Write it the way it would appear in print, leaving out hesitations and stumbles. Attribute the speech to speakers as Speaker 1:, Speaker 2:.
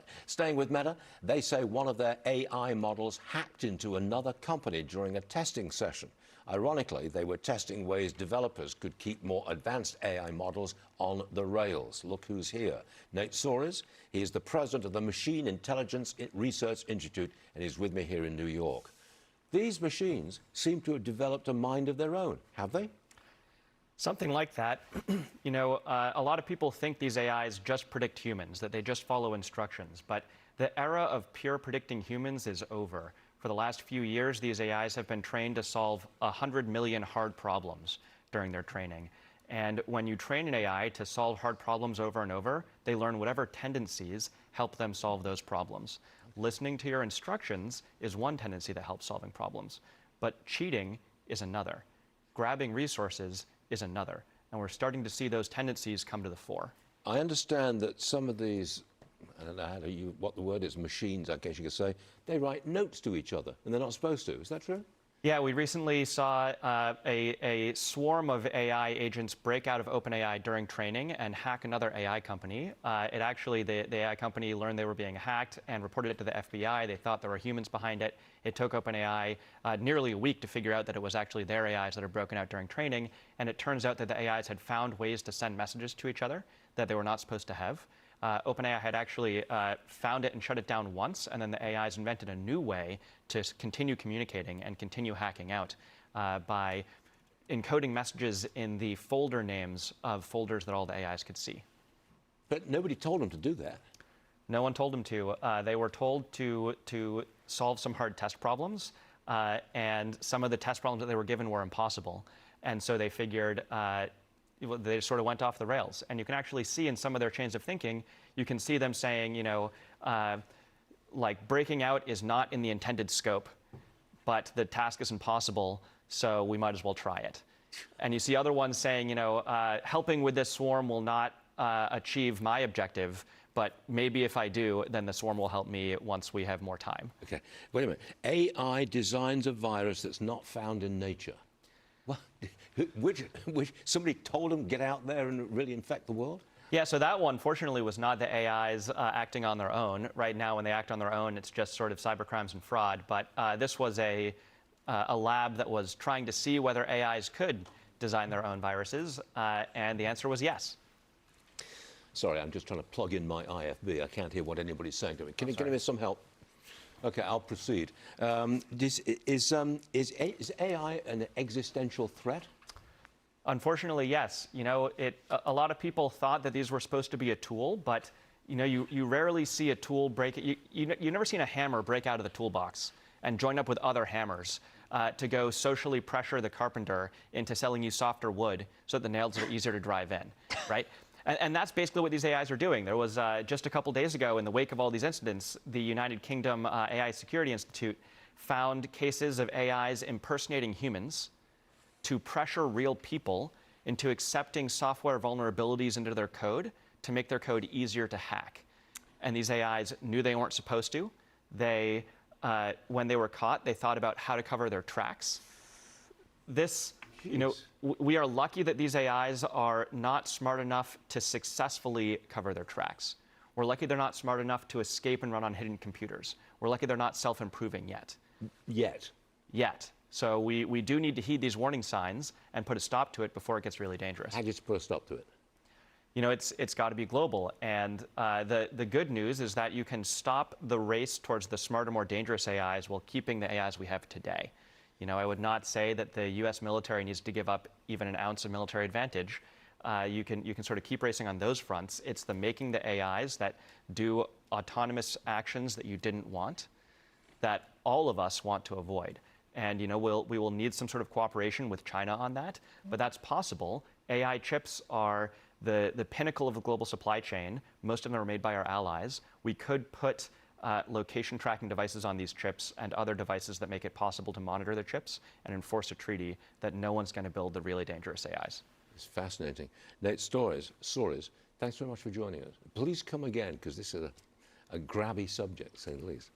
Speaker 1: right. Staying with Meta, they say one of their AI models hacked into another company during a testing session. Ironically, they were testing ways developers could keep more advanced AI models on the rails. Look who's here. Nate Soares, he is the president of the Machine Intelligence Research Institute, and he's with me here in New York. These machines seem to have developed a mind of their own, have they?
Speaker 2: Something like that. A lot of people think these AIs just predict humans, that they just follow instructions. But the era of pure predicting humans is over. For the last few years, these AIs have been trained to solve 100 million hard problems during their training. And when you train an AI to solve hard problems over and over, they learn whatever tendencies help them solve those problems. Listening to your instructions is one tendency that helps solving problems, but cheating is another. Grabbing resources is another. And we're starting to see those tendencies come to the fore.
Speaker 1: I understand that some of these, I don't know what the word is, machines, I guess you could say, they write notes to each other, and they're not supposed to. Is that true?
Speaker 2: Yeah, we recently saw a swarm of AI agents break out of OpenAI during training and hack another AI company. The AI company learned they were being hacked and reported it to the FBI. They thought there were humans behind it. It took OpenAI nearly a week to figure out that it was actually their AIs that had broken out during training. And it turns out that the AIs had found ways to send messages to each other that they were not supposed to have. OpenAI had actually found it and shut it down once, and then the AIs invented a new way to continue communicating and continue hacking out by encoding messages in the folder names of folders that all the AIs could see.
Speaker 1: But nobody told them to do that.
Speaker 2: No one told them to. They were told to solve some hard test problems, and some of the test problems that they were given were impossible. And so they figured they sort of went off the rails. And you can actually see in some of their chains of thinking, you can see them saying, like breaking out is not in the intended scope, but the task is impossible, so we might as well try it. And you see other ones saying, helping with this swarm will not achieve my objective, but maybe if I do, then the swarm will help me once we have more time.
Speaker 1: Okay, wait a minute. AI designs a virus that's not found in nature. What? Which somebody told them get out there and really infect the world?
Speaker 2: Yeah, so that one, fortunately, was not the AIs acting on their own. Right now, when they act on their own, it's just sort of cybercrimes and fraud. But this was a lab that was trying to see whether AIs could design their own viruses, and the answer was yes.
Speaker 1: Sorry, I'm just trying to plug in my IFB. I can't hear what anybody's saying to me. Can you give me some help? Okay, I'll proceed. Is AI an existential threat?
Speaker 2: Unfortunately, yes. A lot of people thought that these were supposed to be a tool, but you rarely see a tool break. You've never seen a hammer break out of the toolbox and join up with other hammers to go socially pressure the carpenter into selling you softer wood so that the nails are easier to drive in, right? And that's basically what these AIs are doing. There was just a couple days ago, in the wake of all these incidents, the United Kingdom AI Security Institute found cases of AIs impersonating humans to pressure real people into accepting software vulnerabilities into their code to make their code easier to hack. And these AIs knew they weren't supposed to. They, when they were caught, they thought about how to cover their tracks. We are lucky that these AIs are not smart enough to successfully cover their tracks. We're lucky they're not smart enough to escape and run on hidden computers. We're lucky they're not self-improving yet. Yet. So we do need to heed these warning signs and put a stop to it before it gets really dangerous.
Speaker 1: How do you put a stop to it?
Speaker 2: It's got to be global. And the good news is that you can stop the race towards the smarter, more dangerous AIs while keeping the AIs we have today. I would not say that the U.S. military needs to give up even an ounce of military advantage. You can sort of keep racing on those fronts. It's the making the AIs that do autonomous actions that you didn't want, that all of us want to avoid. And we will need some sort of cooperation with China on that, but that's possible. AI chips are the pinnacle of the global supply chain. Most of them are made by our allies. We could put location tracking devices on these chips and other devices that make it possible to monitor the chips and enforce a treaty that no one's going to build the really dangerous AIs.
Speaker 1: It's fascinating. Nate Soares, thanks very much for joining us. Please come again, because this is a grabby subject, to say the least.